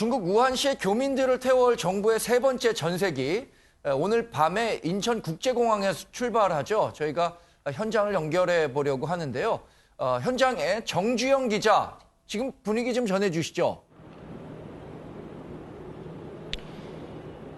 중국 우한시의 교민들을 태워올 정부의 세 번째 전세기 오늘 밤에 인천국제공항에서 출발하죠. 저희가 현장을 연결해 보려고 하는데요. 현장에 정주영 기자, 지금 분위기 좀 전해주시죠.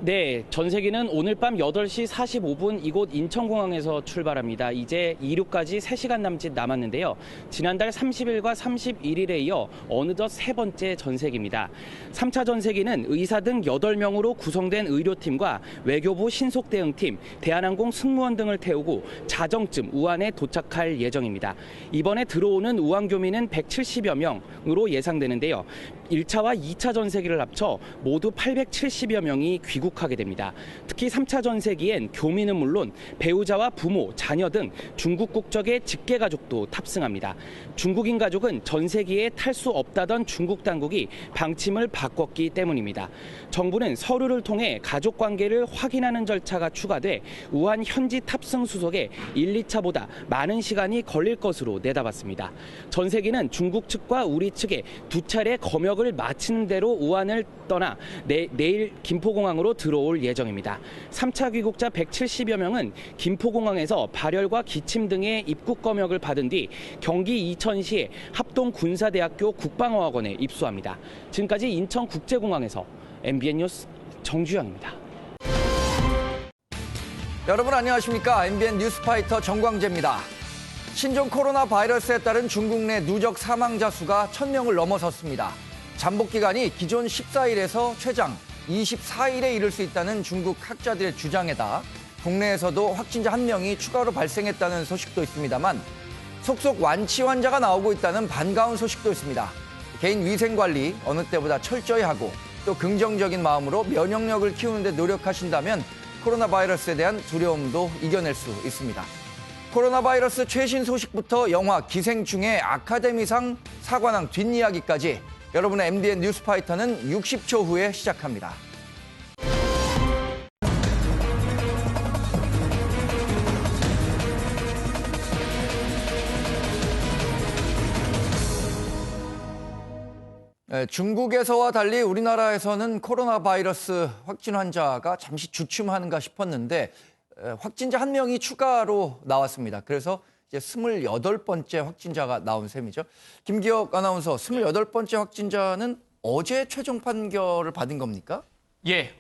네, 전세기는 오늘 밤 8시 45분 이곳 인천공항에서 출발합니다. 이제 이륙까지 3시간 남짓 남았는데요. 지난달 30일과 31일에 이어 어느덧 세 번째 전세기입니다. 3차 전세기는 의사 등 8명으로 구성된 의료팀과 외교부 신속대응팀, 대한항공 승무원 등을 태우고 자정쯤 우한에 도착할 예정입니다. 이번에 들어오는 우한 교민은 170여 명으로 예상되는데요. 1차와 2차 전세기를 합쳐 모두 870여 명이 귀국하게 됩니다. 특히 3차 전세기엔 교민은 물론 배우자와 부모, 자녀 등 중국 국적의 직계 가족도 탑승합니다. 중국인 가족은 전세기에 탈 수 없다던 중국 당국이 방침을 바꿨기 때문입니다. 정부는 서류를 통해 가족 관계를 확인하는 절차가 추가돼 우한 현지 탑승 수속에 1, 2차보다 많은 시간이 걸릴 것으로 내다봤습니다. 전세기는 중국 측과 우리 측에 두 차례 검역을 마치는 대로 우한을 떠나 내일 김포공항으로 들어올 예정입니다. 3차 귀국자 170여 명은 김포공항에서 발열과 기침 등의 입국 검역을 받은 뒤 경기 이천시의 합동군사대학교 국방어학원에 입소합니다. 지금까지 인천국제공항에서 MBN 뉴스 정주영입니다. 여러분 안녕하십니까? MBN 뉴스파이터 정광재입니다. 신종 코로나 바이러스에 따른 중국 내 누적 사망자 수가 1000명을 넘어섰습니다. 잠복 기간이 기존 14일에서 최장 24일에 이를 수 있다는 중국 학자들의 주장에다 국내에서도 확진자 1명이 추가로 발생했다는 소식도 있습니다만 속속 완치 환자가 나오고 있다는 반가운 소식도 있습니다. 개인 위생 관리 어느 때보다 철저히 하고 또 긍정적인 마음으로 면역력을 키우는 데 노력하신다면 코로나 바이러스에 대한 두려움도 이겨낼 수 있습니다. 코로나 바이러스 최신 소식부터 영화 기생충의 아카데미상 사관왕 뒷이야기까지 여러분의 MBN 뉴스파이터는 60초 후에 시작합니다. 중국에서와 달리 우리나라에서는 코로나 바이러스 확진 환자가 잠시 주춤하는가 싶었는데 확진자 1명이 추가로 나왔습니다. 그래서 이제 28번째 확진자가 나온 셈이죠. 김기혁 아나운서, 28번째 확진자는 어제 최종 판결을 받은 겁니까? 예,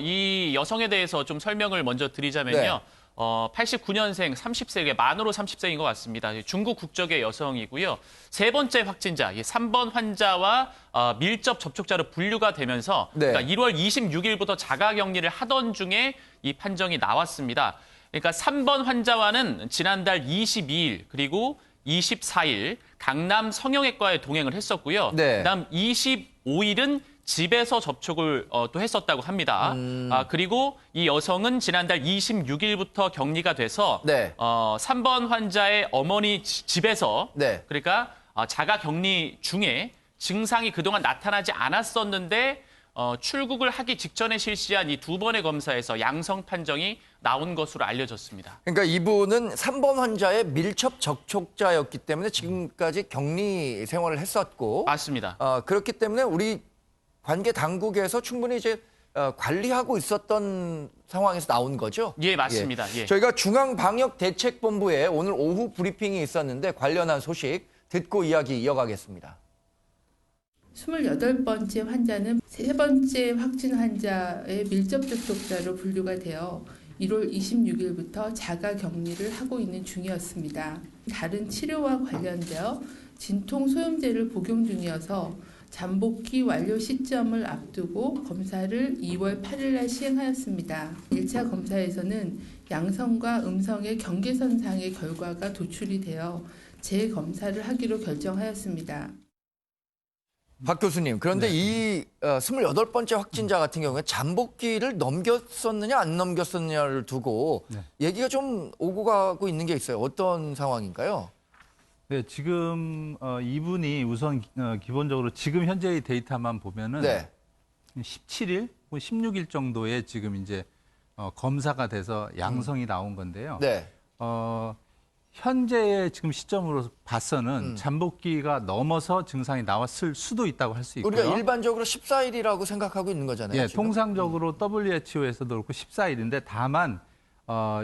이 여성에 대해서 좀 설명을 먼저 드리자면요. 네. 89년생 30세, 만으로 30세인 것 같습니다. 중국 국적의 여성이고요. 세 번째 확진자, 3번 환자와 밀접 접촉자로 분류가 되면서 네. 그러니까 1월 26일부터 자가격리를 하던 중에 이 판정이 나왔습니다. 그러니까 3번 환자와는 지난달 22일 그리고 24일 강남 성형외과에 동행을 했었고요. 네. 그다음 25일은 집에서 접촉을 또 했었다고 합니다. 그리고 이 여성은 지난달 26일부터 격리가 돼서 네. 3번 환자의 어머니 집에서 네. 그러니까 자가 격리 중에 증상이 그동안 나타나지 않았었는데 출국을 하기 직전에 실시한 이 2번의 검사에서 양성 판정이 나온 것으로 알려졌습니다. 그러니까 이분은 3번 환자의 밀접 접촉자였기 때문에 지금까지 격리 생활을 했었고 맞습니다. 그렇기 때문에 우리 관계 당국에서 충분히 이제 관리하고 있었던 상황에서 나온 거죠? 예, 맞습니다. 예. 저희가 중앙방역대책본부에 오늘 오후 브리핑이 있었는데 관련한 소식 듣고 이야기 이어가겠습니다. 28번째 환자는 세 번째 확진 환자의 밀접 접촉자로 분류가 되어 1월 26일부터 자가 격리를 하고 있는 중이었습니다. 다른 치료와 관련되어 진통 소염제를 복용 중이어서 잠복기 완료 시점을 앞두고 검사를 2월 8일 날 시행하였습니다. 1차 검사에서는 양성과 음성의 경계선상의 결과가 도출이 되어 재검사를 하기로 결정하였습니다. 박 교수님, 그런데 이 28번째 확진자 같은 경우에 잠복기를 넘겼었느냐 안 넘겼었느냐를 두고 얘기가 좀 오고 가고 있는 게 있어요. 어떤 상황인가요? 네, 지금 이분이 우선 기본적으로 지금 현재의 데이터만 보면은 17일, 16일 정도에 지금 이제 검사가 돼서 양성이 나온 건데요. 네. 현재의 지금 시점으로 봐서는 잠복기가 넘어서 증상이 나왔을 수도 있다고 할 수 있고요. 우리가 일반적으로 14일이라고 생각하고 있는 거잖아요. 예, 지금. 통상적으로 WHO에서도 그렇고 14일인데 다만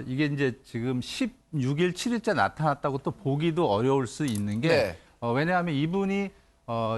이게 이제 지금 16일, 7일째 나타났다고 또 보기도 어려울 수 있는 게 네. 왜냐하면 이분이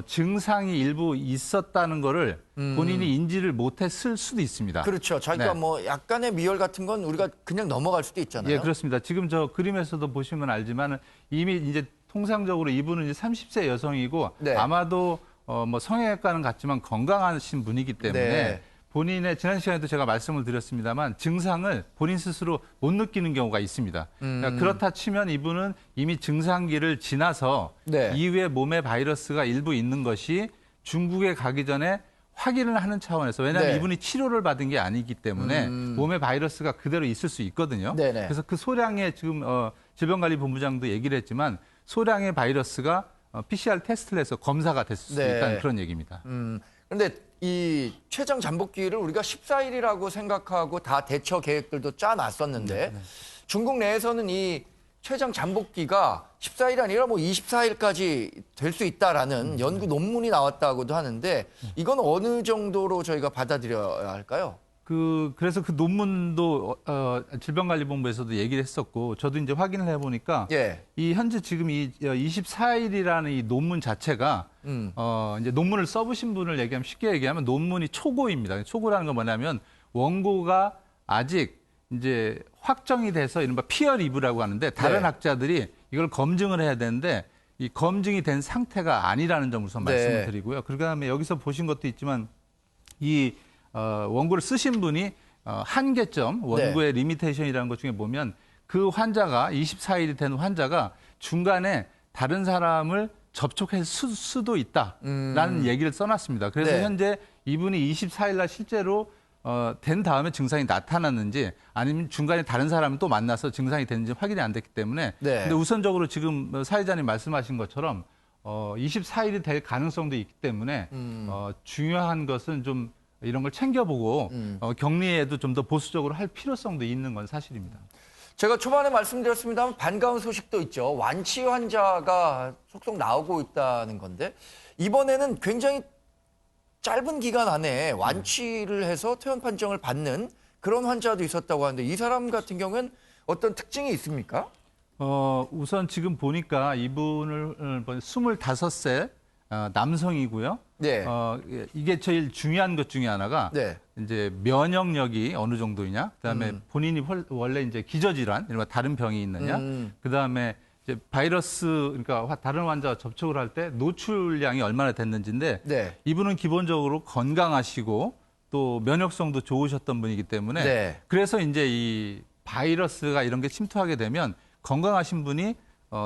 증상이 일부 있었다는 거를 본인이 인지를 못했을 수도 있습니다. 그렇죠. 자기가 네. 뭐 약간의 미열 같은 건 우리가 그냥 넘어갈 수도 있잖아요. 예, 그렇습니다. 지금 저 그림에서도 보시면 알지만 이미 이제 통상적으로 이분은 이제 30세 여성이고 네. 아마도 뭐 성형외과는 같지만 건강하신 분이기 때문에 네. 본인의 지난 시간에도 제가 말씀을 드렸습니다만 증상을 본인 스스로 못 느끼는 경우가 있습니다. 그러니까 그렇다 치면 이분은 이미 증상기를 지나서 네. 이후에 몸에 바이러스가 일부 있는 것이 중국에 가기 전에 확인을 하는 차원에서 왜냐하면 네. 이분이 치료를 받은 게 아니기 때문에 몸에 바이러스가 그대로 있을 수 있거든요. 네네. 그래서 그 소량의 지금 질병관리본부장도 얘기를 했지만 소량의 바이러스가 PCR 테스트를 해서 검사가 됐을 수 네. 있다는 그런 얘기입니다. 그런데 이 최장 잠복기를 우리가 14일이라고 생각하고 다 대처 계획들도 짜놨었는데 중국 내에서는 이 최장 잠복기가 14일이 아니라 뭐 24일까지 될 수 있다라는 연구 논문이 나왔다고도 하는데 이건 어느 정도로 저희가 받아들여야 할까요? 그래서 그 논문도 질병관리본부에서도 얘기를 했었고 저도 이제 확인을 해보니까 예. 이 현재 지금 이 24일이라는 이 논문 자체가 이제 논문을 써보신 분을 얘기하면 쉽게 얘기하면 논문이 초고입니다. 초고라는 건 뭐냐면 원고가 아직 이제 확정이 돼서 이른바 피어 리뷰라고 하는데 다른 네. 학자들이 이걸 검증을 해야 되는데 이 검증이 된 상태가 아니라는 점 우선 말씀을 네. 드리고요. 그다음에 여기서 보신 것도 있지만 이 원고를 쓰신 분이 한계점, 원고의 리미테이션이라는 것 중에 보면 그 환자가 24일이 된 환자가 중간에 다른 사람을 접촉할 수도 있다라는 얘기를 써놨습니다. 그래서 네. 현재 이분이 24일 날 실제로 된 다음에 증상이 나타났는지 아니면 중간에 다른 사람을 또 만나서 증상이 됐는지 확인이 안 됐기 때문에 네. 근데 우선적으로 지금 사회자님 말씀하신 것처럼 24일이 될 가능성도 있기 때문에 중요한 것은 좀 이런 걸 챙겨보고 격리에도 좀 더 보수적으로 할 필요성도 있는 건 사실입니다. 제가 초반에 말씀드렸습니다만 반가운 소식도 있죠. 완치 환자가 속속 나오고 있다는 건데 이번에는 굉장히 짧은 기간 안에 완치를 해서 퇴원 판정을 받는 그런 환자도 있었다고 하는데 이 사람 같은 경우는 어떤 특징이 있습니까? 우선 지금 보니까 이분을 25세 남성이고요. 네. 이게 제일 중요한 것 중에 하나가 네. 이제 면역력이 어느 정도이냐, 그다음에 본인이 원래 이제 기저질환, 이런 다른 병이 있느냐, 그다음에 이제 바이러스 그러니까 다른 환자와 접촉을 할 때 노출량이 얼마나 됐는지인데 네. 이분은 기본적으로 건강하시고 또 면역성도 좋으셨던 분이기 때문에 네. 그래서 이제 이 바이러스가 이런 게 침투하게 되면 건강하신 분이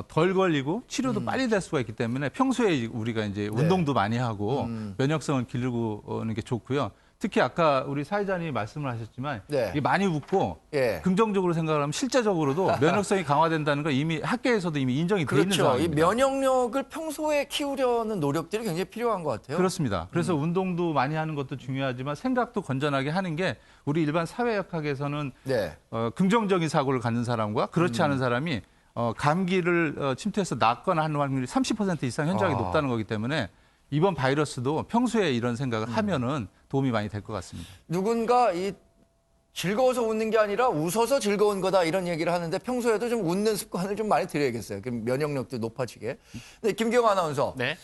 덜 걸리고 치료도 빨리 될 수가 있기 때문에 평소에 우리가 이제 운동도 많이 하고 면역성을 기르고 오는 게 좋고요. 특히 아까 우리 사회자님이 말씀을 하셨지만 네. 이게 많이 웃고 예. 긍정적으로 생각을 하면 실제적으로도 면역성이 강화된다는 거 이미 학계에서도 이미 인정이 돼 있는 그렇죠. 이 상황입니다. 면역력을 평소에 키우려는 노력들이 굉장히 필요한 것 같아요. 그렇습니다. 그래서 운동도 많이 하는 것도 중요하지만 생각도 건전하게 하는 게 우리 일반 사회역학에서는 네. 긍정적인 사고를 갖는 사람과 그렇지 않은 사람이 감기를 침투해서 낫거나 하는 확률이 30% 이상 현저하게 높다는 거기 때문에 이번 바이러스도 평소에 이런 생각을 하면은 도움이 많이 될 것 같습니다. 누군가 이 즐거워서 웃는 게 아니라 웃어서 즐거운 거다 이런 얘기를 하는데 평소에도 좀 웃는 습관을 좀 많이 들여야겠어요. 그럼 면역력도 높아지게. 네, 김기영 아나운서. 네.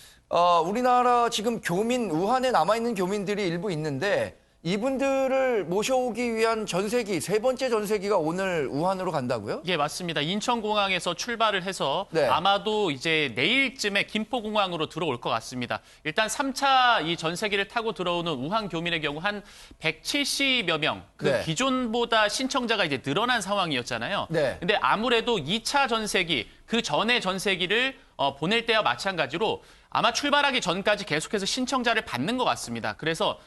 우리나라 지금 교민, 우한에 남아있는 교민들이 일부 있는데 이분들을 모셔오기 위한 전세기, 세 번째 전세기가 오늘 우한으로 간다고요? 예, 맞습니다. 인천공항에서 출발을 해서 네. 아마도 이제 내일쯤에 김포공항으로 들어올 것 같습니다. 일단 3차 이 전세기를 타고 들어오는 우한 교민의 경우 한 170여 명, 그 네. 기존보다 신청자가 이제 늘어난 상황이었잖아요. 네. 근데 아무래도 2차 전세기, 그 전에 전세기를 보낼 때와 마찬가지로 아마 출발하기 전까지 계속해서 신청자를 받는 것 같습니다. 그래서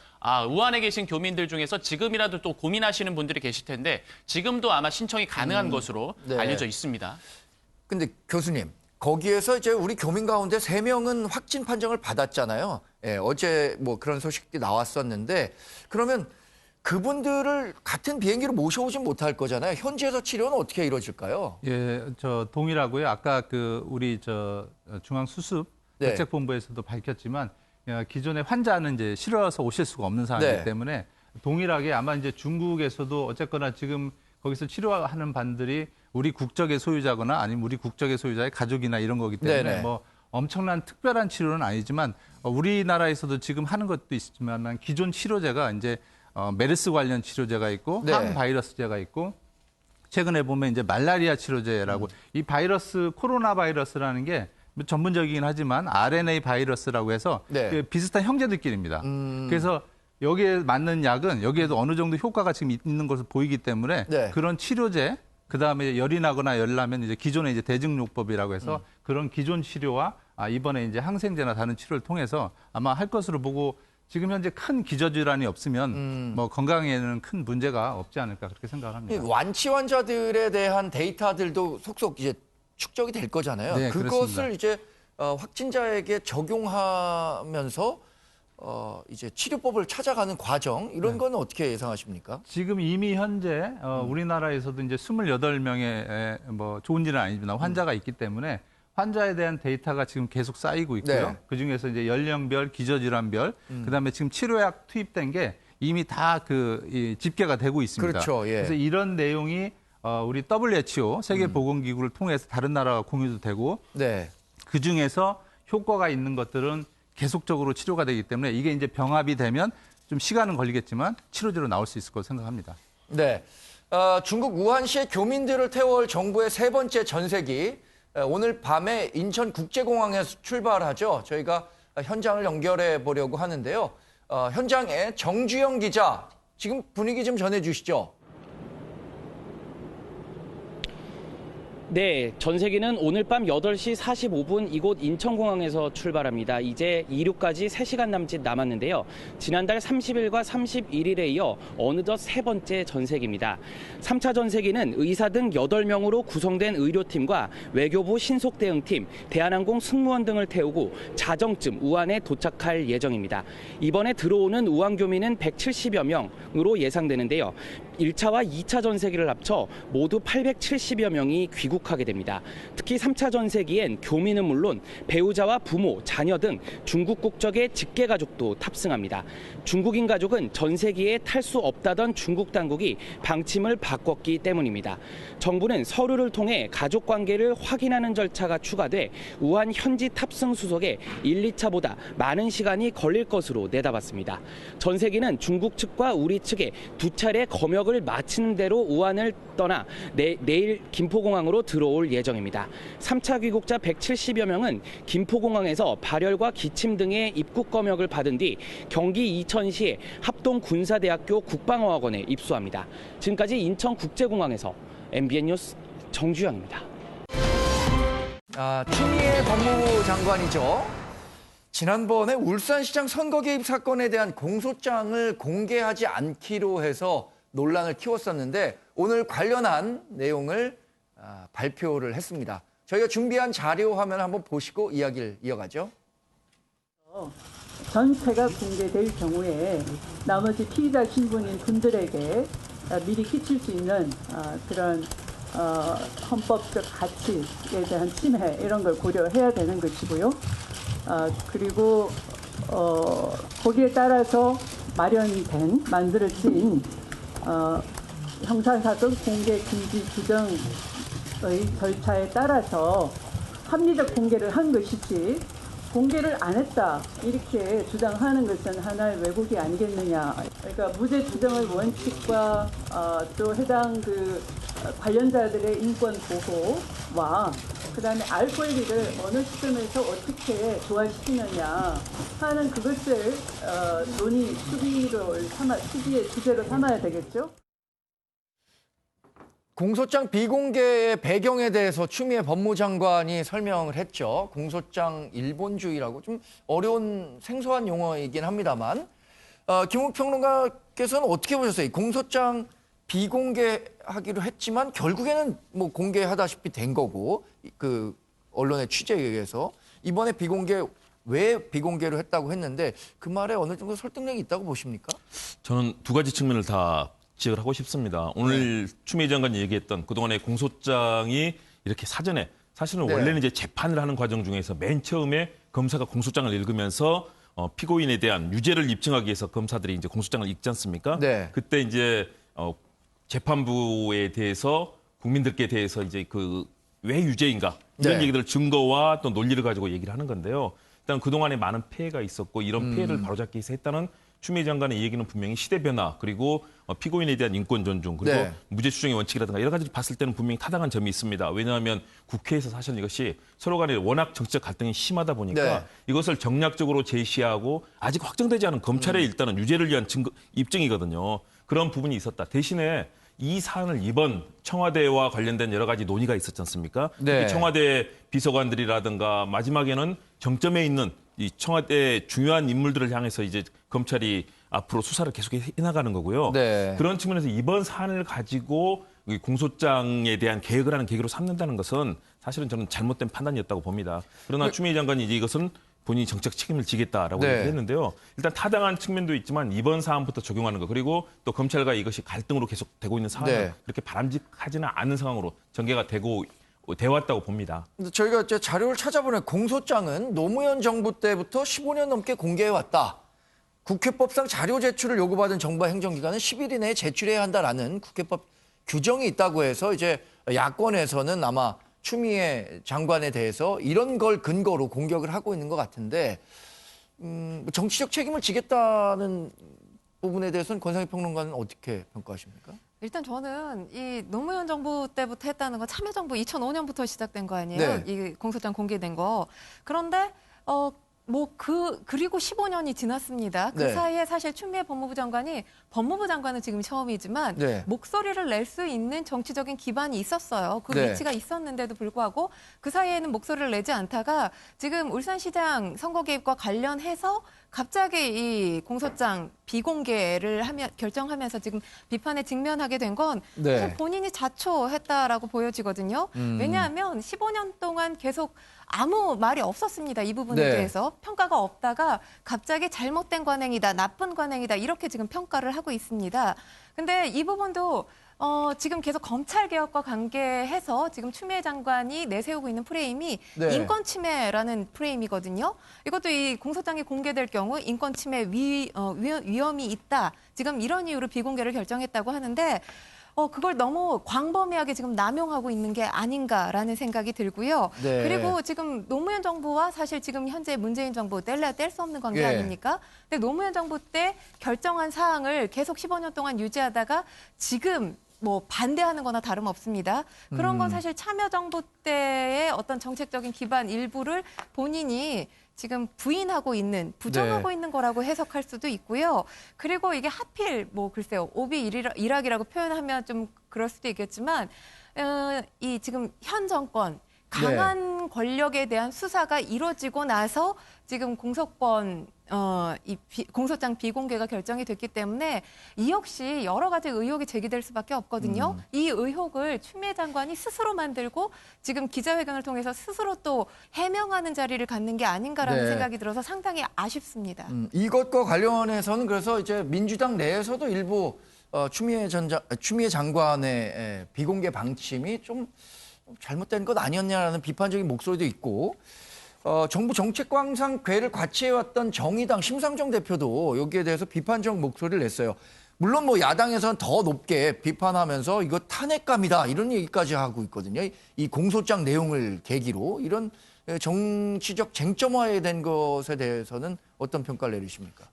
우한에 계신 교민들 중에서 지금이라도 또 고민하시는 분들이 계실 텐데 지금도 아마 신청이 가능한 것으로 네. 알려져 있습니다. 근데 교수님, 거기에서 이제 우리 교민 가운데 3명은 확진 판정을 받았잖아요. 예, 어제 뭐 그런 소식이 나왔었는데 그러면 그분들을 같은 비행기로 모셔오진 못할 거잖아요. 현지에서 치료는 어떻게 이루어질까요? 예, 저 동일하고요. 아까 우리 중앙수습 네. 대책본부에서도 밝혔지만 기존의 환자는 이제 실어서 오실 수가 없는 상황이기 네. 때문에 동일하게 아마 이제 중국에서도 어쨌거나 지금 거기서 치료하는 반들이 우리 국적의 소유자거나 아니면 우리 국적의 소유자의 가족이나 이런 거기 때문에 네네. 뭐 엄청난 특별한 치료는 아니지만 우리나라에서도 지금 하는 것도 있지만 기존 치료제가 이제 메르스 관련 치료제가 있고 네. 항바이러스제가 있고 최근에 보면 이제 말라리아 치료제라고 이 바이러스 코로나 바이러스라는 게 전문적이긴 하지만 RNA 바이러스라고 해서 네. 그 비슷한 형제들끼리입니다. 그래서 여기에 맞는 약은 여기에도 어느 정도 효과가 지금 있는 것으로 보이기 때문에 네. 그런 치료제 그다음에 열이 나거나 열 나면 이제 기존의 이제 대증요법이라고 해서 그런 기존 치료와 이번에 이제 항생제나 다른 치료를 통해서 아마 할 것으로 보고 지금 현재 큰 기저질환이 없으면 뭐 건강에는 큰 문제가 없지 않을까 그렇게 생각합니다. 완치 환자들에 대한 데이터들도 속속 이제 축적이 될 거잖아요. 네, 그것을 그렇습니다. 이제 확진자에게 적용하면서 이제 치료법을 찾아가는 과정 이런 네. 건 어떻게 예상하십니까? 지금 이미 현재 우리나라에서도 이제 28명의 뭐 좋은 일은 아니지만 환자가 있기 때문에 환자에 대한 데이터가 지금 계속 쌓이고 있고요. 네. 그중에서 이제 연령별, 기저질환별, 그다음에 지금 치료약 투입된 게 이미 다 집계가 되고 있습니다. 그렇죠. 예. 그래서 이런 내용이 우리 WHO 세계보건기구를 통해서 다른 나라와 공유도 되고 네. 그중에서 효과가 있는 것들은 계속적으로 치료가 되기 때문에 이게 이제 병합이 되면 좀 시간은 걸리겠지만 치료제로 나올 수 있을 거라고 생각합니다. 네. 중국 우한시의 교민들을 태워올 정부의 세 번째 전세기 오늘 밤에 인천국제공항에서 출발하죠. 저희가 현장을 연결해 보려고 하는데요. 현장에 정주영 기자, 지금 분위기 좀 전해주시죠. 네, 전세기는 오늘 밤 8시 45분 이곳 인천공항에서 출발합니다. 이제 이륙까지 3시간 남짓 남았는데요. 지난달 30일과 31일에 이어 어느덧 세 번째 전세기입니다. 3차 전세기는 의사 등 8명으로 구성된 의료팀과 외교부 신속대응팀, 대한항공 승무원 등을 태우고 자정쯤 우한에 도착할 예정입니다. 이번에 들어오는 우한교민은 170여 명으로 예상되는데요. 1차와 2차 전세기를 합쳐 모두 870여 명이 귀국하게 됩니다. 특히 3차 전세기엔 교민은 물론 배우자와 부모, 자녀 등 중국 국적의 직계 가족도 탑승합니다. 중국인 가족은 전세기에 탈 수 없다던 중국 당국이 방침을 바꿨기 때문입니다. 정부는 서류를 통해 가족 관계를 확인하는 절차가 추가돼 우한 현지 탑승 수속에 1, 2차보다 많은 시간이 걸릴 것으로 내다봤습니다. 전세기는 중국 측과 우리 측에 두 차례 검역을 마치는 대로 우한을 떠나 내일 김포공항으로 들어올 예정입니다. 3차 귀국자 170여 명은 김포공항에서 발열과 기침 등의 입국 검역을 받은 뒤 경기 이천시의 합동군사대학교 국방어학원에 입소합니다. 지금까지 인천국제공항에서 MBN 뉴스 정주영입니다. 추미애 법무부 장관이죠. 지난번에 울산시장 선거 개입 사건에 대한 공소장을 공개하지 않기로 해서 논란을 키웠었는데 오늘 관련한 내용을 발표를 했습니다. 저희가 준비한 자료 화면 한번 보시고 이야기를 이어가죠. 전체가 공개될 경우에 나머지 피의자 신분인 분들에게 미리 끼칠 수 있는 그런 헌법적 가치에 대한 침해 이런 걸 고려해야 되는 것이고요. 그리고 거기에 따라서 만들어진 형사사건 공개 금지 규정의 절차에 따라서 합리적 공개를 한 것이지 공개를 안 했다 이렇게 주장하는 것은 하나의 왜곡이 아니겠느냐. 그러니까 무죄 추정의 원칙과 또 해당 관련자들의 인권 보호와 그다음에 알 권리를 어느 시점에서 어떻게 조화시키느냐 하는 그것을 논의 수기의 주제로 삼아야 되겠죠. 공소장 비공개의 배경에 대해서 추미애 법무장관이 설명을 했죠. 공소장 일본주의라고 좀 어려운 생소한 용어이긴 합니다만 김욱 평론가께서는 어떻게 보셨어요? 공소장 비공개하기로 했지만 결국에는 뭐 공개하다시피 된 거고 그 언론의 취재에 의해서 이번에 왜 비공개로 했다고 했는데 그 말에 어느 정도 설득력이 있다고 보십니까? 저는 두 가지 측면을 다 지적을 하고 싶습니다. 오늘 추미애 장관이 얘기했던 그동안의 공소장이 이렇게 사전에 사실은 네. 원래는 이제 재판을 하는 과정 중에서 맨 처음에 검사가 공소장을 읽으면서 피고인에 대한 유죄를 입증하기 위해서 검사들이 이제 공소장을 읽지 않습니까? 네. 그때 이제 재판부에 대해서 국민들께 대해서 이제 그 왜 유죄인가 이런 네. 얘기들 증거와 또 논리를 가지고 얘기를 하는 건데요. 일단 그동안에 많은 피해가 있었고 이런 피해를 바로잡기 위해서 했다는 추미애 장관의 얘기는 분명히 시대 변화 그리고 피고인에 대한 인권 존중 그리고 네. 무죄 추정의 원칙이라든가 여러 가지를 봤을 때는 분명히 타당한 점이 있습니다. 왜냐하면 국회에서 사실 이것이 서로 간에 워낙 정치적 갈등이 심하다 보니까 네. 이것을 정략적으로 제시하고 아직 확정되지 않은 검찰의 일단은 유죄를 위한 증거, 입증이거든요. 그런 부분이 있었다. 대신에 이 사안을 이번 청와대와 관련된 여러 가지 논의가 있었지 않습니까? 네. 특히 청와대 비서관들이라든가 마지막에는 정점에 있는 이 청와대 중요한 인물들을 향해서 이제 검찰이 앞으로 수사를 계속 해나가는 거고요. 네. 그런 측면에서 이번 사안을 가지고 이 공소장에 대한 계획을 하는 계기로 삼는다는 것은 사실은 저는 잘못된 판단이었다고 봅니다. 그러나 추미애 장관이 이제 이것은 본인이 정책 책임을 지겠다라고 네. 얘기했는데요. 일단 타당한 측면도 있지만 이번 사안부터 적용하는 거 그리고 또 검찰과 이것이 갈등으로 계속 되고 있는 상황은 네. 그렇게 바람직하지는 않은 상황으로 전개가 되고 되어왔다고 봅니다. 근데 저희가 이제 자료를 찾아보니 공소장은 노무현 정부 때부터 15년 넘게 공개해왔다. 국회법상 자료 제출을 요구받은 정부와 행정기관은 10일 이내에 제출해야 한다라는 국회법 규정이 있다고 해서 이제 야권에서는 아마 추미애 장관에 대해서 이런 걸 근거로 공격을 하고 있는 것 같은데 정치적 책임을 지겠다는 부분에 대해서는 권상희 평론가는 어떻게 평가하십니까? 일단 저는 이 노무현 정부 때부터 했다는 건 참여정부 2005년부터 시작된 거 아니에요? 네. 이 공소장 공개된 거. 그런데 그리고 15년이 지났습니다. 그 네. 사이에 사실 추미애 법무부 장관이 법무부 장관은 지금 처음이지만 네. 목소리를 낼 수 있는 정치적인 기반이 있었어요. 그 네. 위치가 있었는데도 불구하고 그 사이에는 목소리를 내지 않다가 지금 울산시장 선거 개입과 관련해서 갑자기 이 공소장 비공개를 결정하면서 지금 비판에 직면하게 된 건 네. 본인이 자초했다라고 보여지거든요. 왜냐하면 15년 동안 계속 아무 말이 없었습니다. 이 부분에 네. 대해서 평가가 없다가 갑자기 잘못된 관행이다, 나쁜 관행이다 이렇게 지금 평가를 하고 있습니다. 근데 이 부분도 지금 계속 검찰 개혁과 관계해서 지금 추미애 장관이 내세우고 있는 프레임이 네. 인권 침해라는 프레임이거든요. 이것도 이 공소장이 공개될 경우 인권 침해 위험이 있다. 지금 이런 이유로 비공개를 결정했다고 하는데 그걸 너무 광범위하게 지금 남용하고 있는 게 아닌가라는 생각이 들고요. 네. 그리고 지금 노무현 정부와 사실 지금 현재 문재인 정부 뗄래야 뗄 수 없는 관계 예. 아닙니까? 근데 노무현 정부 때 결정한 사항을 계속 15년 동안 유지하다가 지금 뭐 반대하는 거나 다름없습니다. 그런 건 사실 참여정부 때의 어떤 정책적인 기반 일부를 본인이 지금 부인하고 있는, 부정하고 네. 있는 거라고 해석할 수도 있고요. 그리고 이게 하필 뭐 글쎄요, 오비 일학이라고 표현하면 좀 그럴 수도 있겠지만 이 지금 현 정권 강한 권력에 대한 수사가 이루어지고 나서 지금 공소장 비공개가 결정이 됐기 때문에 이 역시 여러 가지 의혹이 제기될 수밖에 없거든요. 이 의혹을 추미애 장관이 스스로 만들고 지금 기자회견을 통해서 스스로 또 해명하는 자리를 갖는 게 아닌가라는 네. 생각이 들어서 상당히 아쉽습니다. 이것과 관련해서는 그래서 이제 민주당 내에서도 일부 추미애 장관의 비공개 방침이 좀 잘못된 것 아니었냐라는 비판적인 목소리도 있고 정부 정책광상 궤를 과시해왔던 정의당 심상정 대표도 여기에 대해서 비판적 목소리를 냈어요. 물론 뭐 야당에서는 더 높게 비판하면서 이거 탄핵감이다 이런 얘기까지 하고 있거든요. 이 공소장 내용을 계기로 이런 정치적 쟁점화에 된 것에 대해서는 어떤 평가를 내리십니까?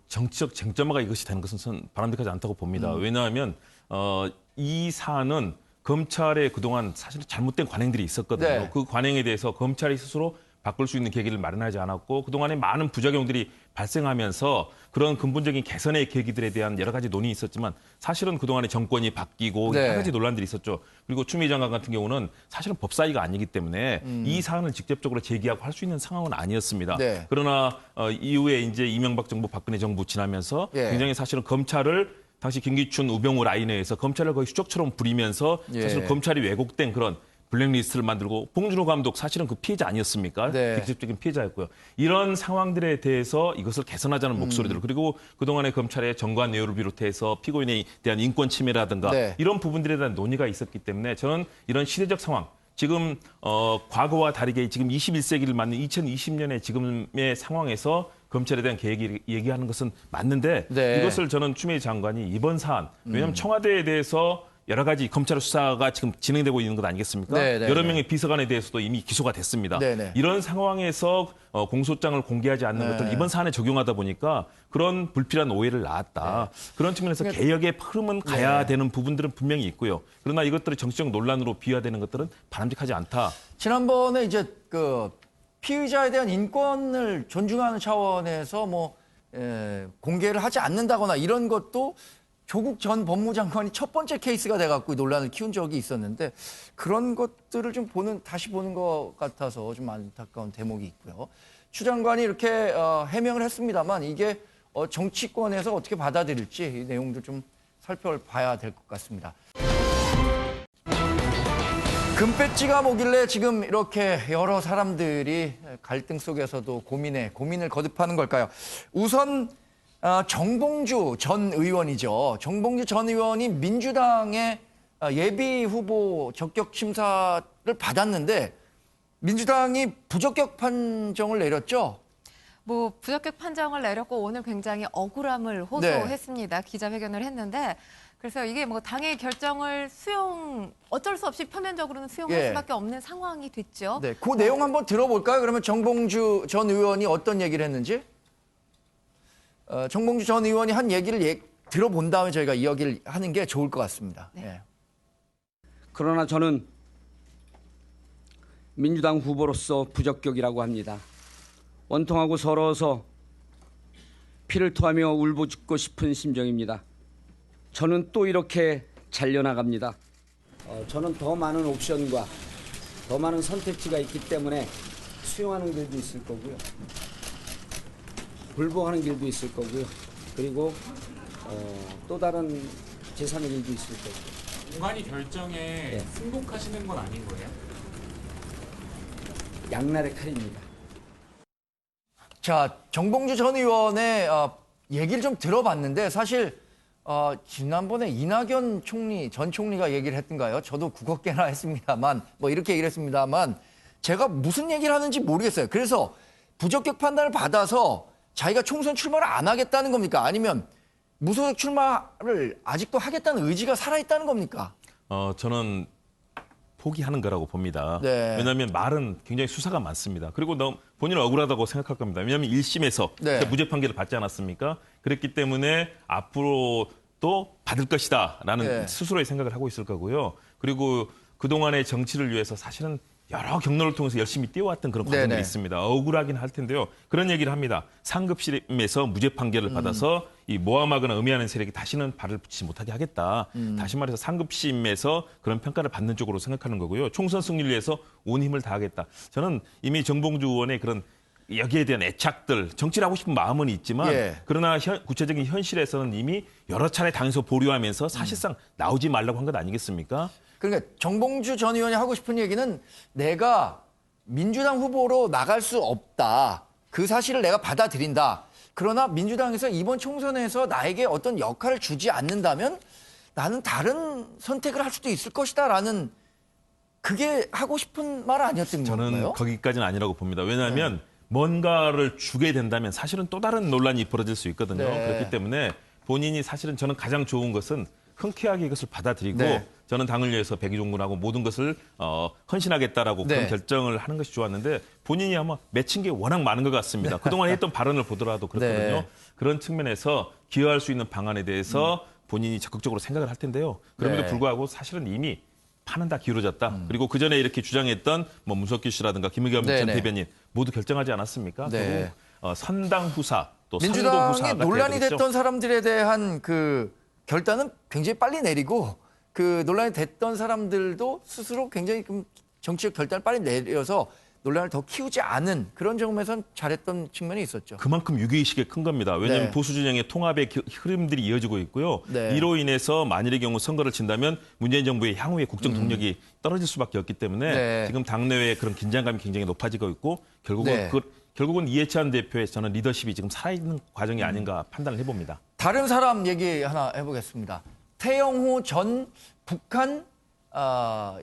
정치적 쟁점화가 이것이 되는 것은 저는 바람직하지 않다고 봅니다. 왜냐하면 이 사안은 검찰의 그동안 사실 잘못된 관행들이 있었거든요. 네. 그 관행에 대해서 검찰이 스스로 바꿀 수 있는 계기를 마련하지 않았고 그동안에 많은 부작용들이 발생하면서 그런 근본적인 개선의 계기들에 대한 여러 가지 논의가 있었지만 사실은 그동안에 정권이 바뀌고 네. 여러 가지 논란들이 있었죠. 그리고 추미애 장관 같은 경우는 사실은 법사위가 아니기 때문에 이 사안을 직접적으로 제기하고 할 수 있는 상황은 아니었습니다. 네. 그러나 이후에 이제 이명박 정부, 박근혜 정부 지나면서 예. 굉장히 사실은 검찰을 당시 김기춘, 우병우 라인에 의해서 검찰을 거의 수적처럼 부리면서 예. 사실 검찰이 왜곡된 그런 블랙리스트를 만들고 봉준호 감독 사실은 그 피해자 아니었습니까? 네. 직접적인 피해자였고요. 이런 상황들에 대해서 이것을 개선하자는 목소리들 그리고 그동안의 검찰의 정관 내용을 비롯해서 피고인에 대한 인권 침해라든가 네. 이런 부분들에 대한 논의가 있었기 때문에 저는 이런 시대적 상황 지금 과거와 다르게 지금 21세기를 맞는 2020년의 지금의 상황에서 검찰에 대한 계획이 얘기하는 것은 맞는데 네. 이것을 저는 추미애 장관이 이번 사안 왜냐하면 청와대에 대해서 여러 가지 검찰 수사가 지금 진행되고 있는 것 아니겠습니까? 네, 네, 여러 네. 명의 비서관에 대해서도 이미 기소가 됐습니다. 네, 네. 이런 상황에서 공소장을 공개하지 않는 네. 것들 이번 사안에 적용하다 보니까 그런 불필요한 오해를 낳았다. 그런 측면에서 그러니까- 개혁의 흐름은 가야 네. 되는 부분들은 분명히 있고요. 그러나 이것들이 정치적 논란으로 비화되는 것들은 바람직하지 않다. 지난번에 이제 그 피의자에 대한 인권을 존중하는 차원에서 공개를 하지 않는다거나 이런 것도 조국 전 법무장관이 첫 번째 케이스가 돼갖고 논란을 키운 적이 있었는데 그런 것들을 좀 다시 보는 것 같아서 좀 안타까운 대목이 있고요. 추 장관이 이렇게 해명을 했습니다만 이게 정치권에서 어떻게 받아들일지 이 내용도 좀 살펴봐야 될 것 같습니다. 금배지가 뭐길래 지금 이렇게 여러 사람들이 갈등 속에서도 고민을 거듭하는 걸까요? 우선 정봉주 전 의원이죠. 정봉주 전 의원이 민주당의 예비 후보 적격 심사를 받았는데 민주당이 부적격 판정을 내렸죠. 뭐 부적격 판정을 내렸고 오늘 굉장히 억울함을 호소했습니다. 기자회견을 했는데 그래서 이게 뭐 당의 결정을 어쩔 수 없이 표면적으로는 수용할 예. 수밖에 없는 상황이 됐죠. 네, 그 내용 한번 들어볼까요? 그러면 정봉주 전 의원이 어떤 얘기를 했는지? 정봉주 전 의원이 한 얘기를 들어본 다음에 저희가 이야기를 하는 게 좋을 것 같습니다. 네. 예. 그러나 저는 민주당 후보로서 부적격이라고 합니다. 원통하고 서러워서 피를 토하며 울부짖고 싶은 심정입니다. 저는 또 이렇게 잘려나갑니다. 저는 더 많은 옵션과 더 많은 선택지가 있기 때문에 수용하는 길도 있을 거고요. 불복하는 길도 있을 거고요. 그리고 또 다른 제3의 길도 있을 거고요. 공관위 결정에 승복하시는 건 아닌 거예요? 양날의 칼입니다. 자, 정봉주 전 의원의 얘기를 좀 들어봤는데 사실 지난번에 이낙연 전 총리가 얘기를 했던가요? 저도 국어깨나 했습니다만 이렇게 얘기를 했습니다만 제가 무슨 얘기를 하는지 모르겠어요. 그래서 부적격 판단을 받아서 자기가 총선 출마를 안 하겠다는 겁니까? 아니면 무소속 출마를 아직도 하겠다는 의지가 살아있다는 겁니까? 저는 포기하는 거라고 봅니다. 네. 왜냐하면 말은 굉장히 수사가 많습니다. 그리고 본인은 억울하다고 생각할 겁니다. 왜냐하면 1심에서 네. 무죄 판결을 받지 않았습니까? 그랬기 때문에 앞으로 또 받을 것이다라는 네. 스스로의 생각을 하고 있을 거고요. 그리고 그동안의 정치를 위해서 사실은 여러 경로를 통해서 열심히 뛰어왔던 그런 과정들이 네네. 있습니다. 억울하긴 할 텐데요. 그런 얘기를 합니다. 상급심에서 무죄 판결을 받아서 이 모함하거나 음해하는 세력이 다시는 발을 붙이지 못하게 하겠다. 다시 말해서 상급심에서 그런 평가를 받는 쪽으로 생각하는 거고요. 총선 승리를 위해서 온 힘을 다하겠다. 저는 이미 정봉주 의원의 그런 여기에 대한 애착들, 정치를 하고 싶은 마음은 있지만 예. 그러나 구체적인 현실에서는 이미 여러 차례 당에서 보류하면서 사실상 나오지 말라고 한 것 아니겠습니까? 그러니까 정봉주 전 의원이 하고 싶은 얘기는 내가 민주당 후보로 나갈 수 없다. 그 사실을 내가 받아들인다. 그러나 민주당에서 이번 총선에서 나에게 어떤 역할을 주지 않는다면 나는 다른 선택을 할 수도 있을 것이다라는 그게 하고 싶은 말 아니었던 저는 건가요? 거기까지는 아니라고 봅니다. 왜냐하면 뭔가를 주게 된다면 사실은 또 다른 논란이 벌어질 수 있거든요. 네. 그렇기 때문에 본인이 사실은 저는 가장 좋은 것은 흔쾌하게 이것을 받아들이고 네. 저는 당을 위해서 백의종군하고 모든 것을 헌신하겠다라고 네. 그런 결정을 하는 것이 좋았는데 본인이 아마 맺힌 게 워낙 많은 것 같습니다. 그동안 했던 발언을 보더라도 그렇거든요. 네. 그런 측면에서 기여할 수 있는 방안에 대해서 본인이 적극적으로 생각을 할 텐데요. 그럼에도 네. 불구하고 사실은 이미 판은 다 기울어졌다. 그리고 그 전에 이렇게 주장했던 문석기 씨라든가 김의겸 전 네네. 대변인 모두 결정하지 않았습니까? 네. 그리고 선당 후사 또 선도 민주당이 후사가 논란이 돼야 되겠죠? 됐던 사람들에 대한 그 결단은 굉장히 빨리 내리고 그 논란이 됐던 사람들도 스스로 굉장히 좀 정치적 결단을 빨리 내려서 논란을 더 키우지 않은 그런 점에선 잘했던 측면이 있었죠. 그만큼 위기의식이 큰 겁니다. 왜냐하면 네. 보수 진영의 통합의 흐름들이 이어지고 있고요. 네. 이로 인해서 만일의 경우 선거를 진다면 문재인 정부의 향후의 국정 동력이 떨어질 수밖에 없기 때문에 네. 지금 당내외의 그런 긴장감이 굉장히 높아지고 있고 결국은 네. 결국은 이해찬 대표의 저는 리더십이 지금 살아있는 과정이 아닌가 판단을 해봅니다. 다른 사람 얘기 하나 해보겠습니다. 태영호 전 북한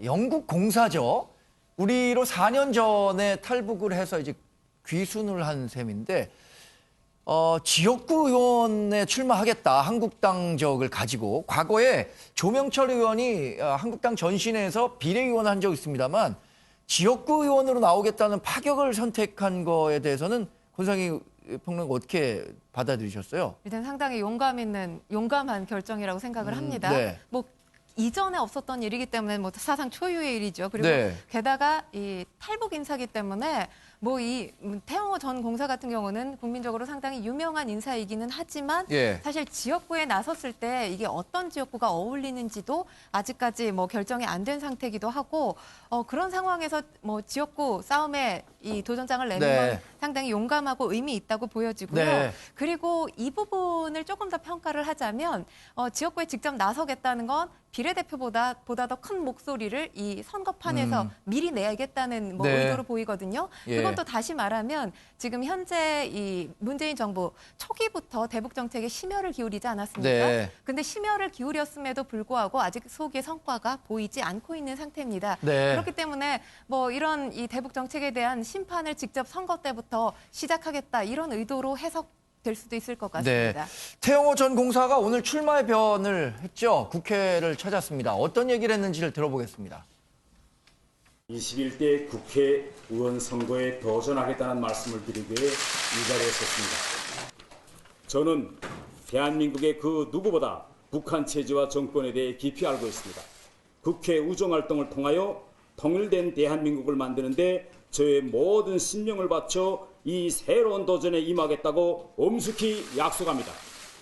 영국 공사죠. 우리로 4년 전에 탈북을 해서 이제 귀순을 한 셈인데 지역구 의원에 출마하겠다. 한국당적을 가지고 과거에 조명철 의원이 한국당 전신에서 비례의원 한 적 있습니다만 지역구 의원으로 나오겠다는 파격을 선택한 거에 대해서는 권상희 평론가 어떻게 받아들이셨어요? 일단 상당히 용감한 결정이라고 생각을 합니다. 네. 뭐 이전에 없었던 일이기 때문에 뭐 사상 초유의 일이죠. 그리고 네. 게다가 이 탈북 인사기 때문에 뭐 이 태영호 전 공사 같은 경우는 국민적으로 상당히 유명한 인사이기는 하지만 예. 사실 지역구에 나섰을 때 이게 어떤 지역구가 어울리는지도 아직까지 뭐 결정이 안 된 상태이기도 하고 그런 상황에서 뭐 지역구 싸움에 이 도전장을 내는 네. 건 상당히 용감하고 의미 있다고 보여지고요. 네. 그리고 이 부분을 조금 더 평가를 하자면 지역구에 직접 나서겠다는 건 비례대표보다 더 큰 목소리를 이 선거판에서 미리 내야겠다는 뭐 네. 의도로 보이거든요. 예. 그건 또 다시 말하면 지금 현재 이 문재인 정부 초기부터 대북 정책에 심혈을 기울이지 않았습니까? 네. 근데 심혈을 기울였음에도 불구하고 아직 속의 성과가 보이지 않고 있는 상태입니다. 네. 그렇기 때문에 뭐 이런 이 대북 정책에 대한 심판을 직접 선거 때부터 시작하겠다 이런 의도로 해석될 수도 있을 것 같습니다. 네. 태영호 전 공사가 오늘 출마의 변을 했죠. 국회를 찾았습니다. 어떤 얘기를 했는지를 들어보겠습니다. 21대 국회의원 선거에 도전하겠다는 말씀을 드리기 위해 이 자리에 섰습니다. 저는 대한민국의 그 누구보다 북한 체제와 정권에 대해 깊이 알고 있습니다. 국회 우정활동을 통하여 통일된 대한민국을 만드는 데 저의 모든 신명을 바쳐 이 새로운 도전에 임하겠다고 엄숙히 약속합니다.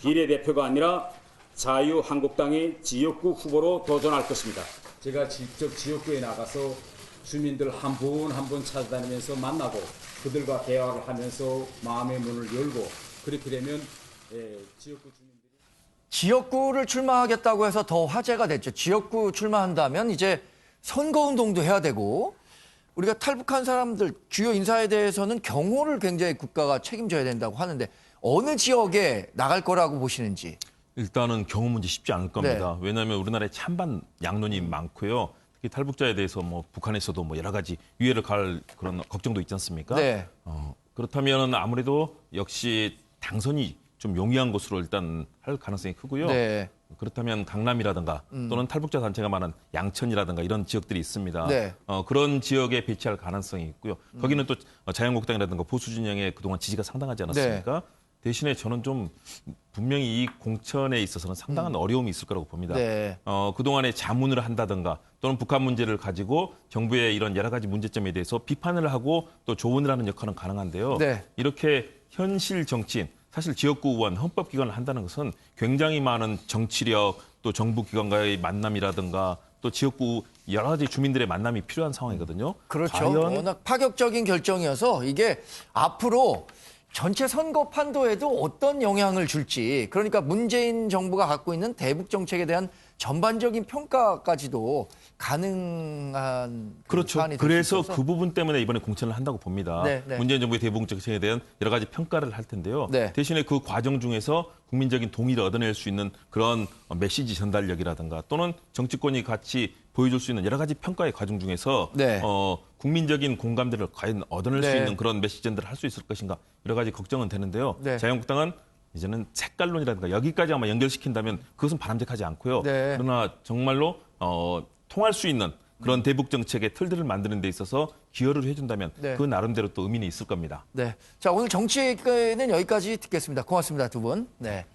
비례대표가 아니라 자유한국당의 지역구 후보로 도전할 것입니다. 제가 직접 지역구에 나가서 주민들 한 분 한 분 찾아다니면서 만나고 그들과 대화를 하면서 마음의 문을 열고 그렇게 되면 지역구 주민들이 지역구를 출마하겠다고 해서 더 화제가 됐죠. 지역구 출마한다면 이제 선거운동도 해야 되고 우리가 탈북한 사람들 주요 인사에 대해서는 경호를 굉장히 국가가 책임져야 된다고 하는데 어느 지역에 나갈 거라고 보시는지. 일단은 경호 문제 쉽지 않을 겁니다. 네. 왜냐하면 우리나라에 찬반 양론이 많고요. 특히 탈북자에 대해서 뭐 북한에서도 뭐 여러 가지 유해를 가할 그런 걱정도 있지 않습니까? 네. 그렇다면 아무래도 역시 당선이 좀 용이한 곳으로 일단 할 가능성이 크고요. 네. 그렇다면 강남이라든가 또는 탈북자 단체가 많은 양천이라든가 이런 지역들이 있습니다. 네. 그런 지역에 배치할 가능성이 있고요. 거기는 또 자유한국당이라든가 보수 진영의 그동안 지지가 상당하지 않았습니까? 대신에 저는 좀 분명히 이 공천에 있어서는 상당한 어려움이 있을 거라고 봅니다. 네. 그동안에 자문을 한다든가 또는 북한 문제를 가지고 정부의 이런 여러 가지 문제점에 대해서 비판을 하고 또 조언을 하는 역할은 가능한데요. 네. 이렇게 현실 정치인, 사실 지역구 의원 헌법기관을 한다는 것은 굉장히 많은 정치력 또 정부 기관과의 만남이라든가 또 지역구 여러 가지 주민들의 만남이 필요한 상황이거든요. 그렇죠. 과연 워낙 파격적인 결정이어서 이게 앞으로 전체 선거 판도에도 어떤 영향을 줄지, 그러니까 문재인 정부가 갖고 있는 대북 정책에 대한 전반적인 평가까지도 가능한 그렇죠. 사안이 될수 그래서 있어서. 그 부분 때문에 이번에 공천을 한다고 봅니다. 네, 네. 문재인 정부의 대북 정책에 대한 여러 가지 평가를 할 텐데요. 네. 대신에 그 과정 중에서 국민적인 동의를 얻어낼 수 있는 그런 메시지 전달력이라든가 또는 정치권이 같이 보여줄 수 있는 여러 가지 평가의 과정 중에서 네. 국민적인 공감대를 과연 얻어낼 네. 수 있는 그런 메시지 전달을 할 수 있을 것인가 여러 가지 걱정은 되는데요. 네. 자유한국당은 이제는 색깔론이라든가 여기까지 아마 연결시킨다면 그것은 바람직하지 않고요. 네. 그러나 정말로 통할 수 있는 그런 대북 정책의 틀들을 만드는 데 있어서 기여를 해준다면 네. 그 나름대로 또 의미는 있을 겁니다. 네. 자, 오늘 정치는 여기까지 듣겠습니다. 고맙습니다, 두 분. 네.